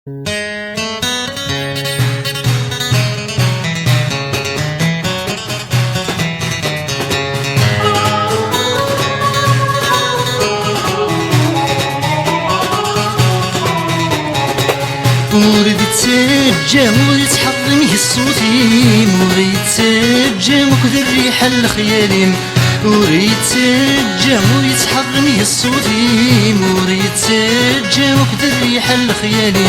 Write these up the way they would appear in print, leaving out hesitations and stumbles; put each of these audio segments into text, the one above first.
ورد تسجى ورد تحرمي الصوتي ورد تسجى وكذا الريحة الخيالي ورد تسجى ورد تحرمي الصوتي ورد تسجى وكذا الريحة الخيالي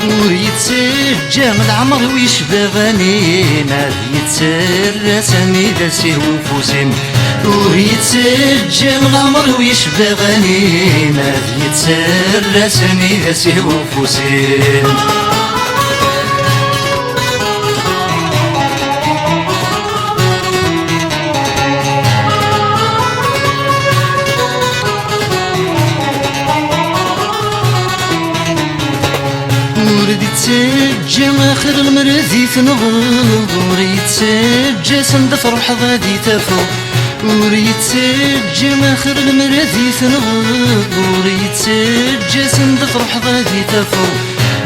ورد تسجى العمر ويشبه غنيم هذه يتسرى سامي داسيه وفوسيم ورد تسجى العمر ويشبه غنيم هذه يتسرى سامي داسيه وفوسيم ورد تسجى اخر المرضي تنغض ورد تسجى سند فرح غادي تفو ورد تسجى اخر المرضي تنغض ورد تسجى سند فرح غادي تفو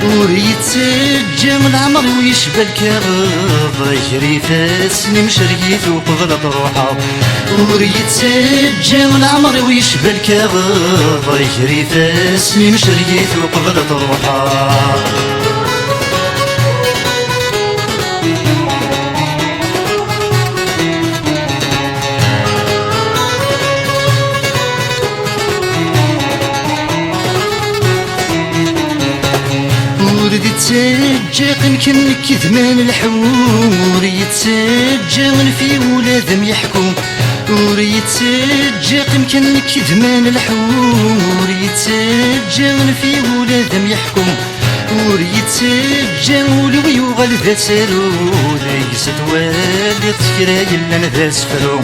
ورد تسجى من العمر ويشبه الكغض يجري فاسني مشريت وقبلت روحه ورد تسجى من العمر ويشبه الكغض يجري فاسني مشريت وقبلت روحه ورد تسجى يمكن كذمان الحوم ورد تسجى في ولادهم يحكم ورد تسجى يمكن كذمان الحوم ورد تسجى في ولادهم يحكم ورد تسجى ولو يغال ذا سالو ليس توالي تفكرا إلا ذا سفرو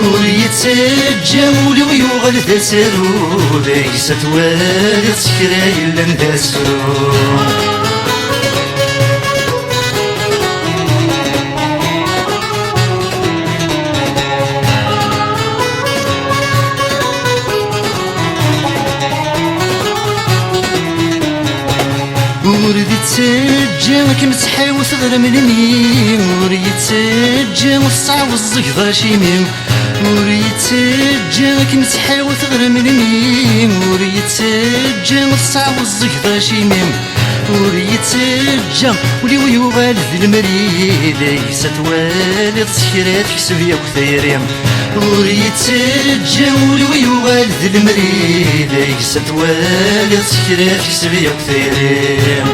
ورد تسجى ولو يغال ذا سالو ليس توالي تفكرا إلا ذا سفرو ورد تسجى كم تحاوس غير مني ورد تسجى والصعب والزقضة شيمي ورد تسجى كم تحاوس غير مني ورد تسجى والصعب والزقضة شيمي ورد تسجى وليو يغال ذي المري ليس توالي تسكرات في سبيا وثيريم ورد تسجى وليو يغال ذي المري ليس توالي تسكرات في سبيا وثيريم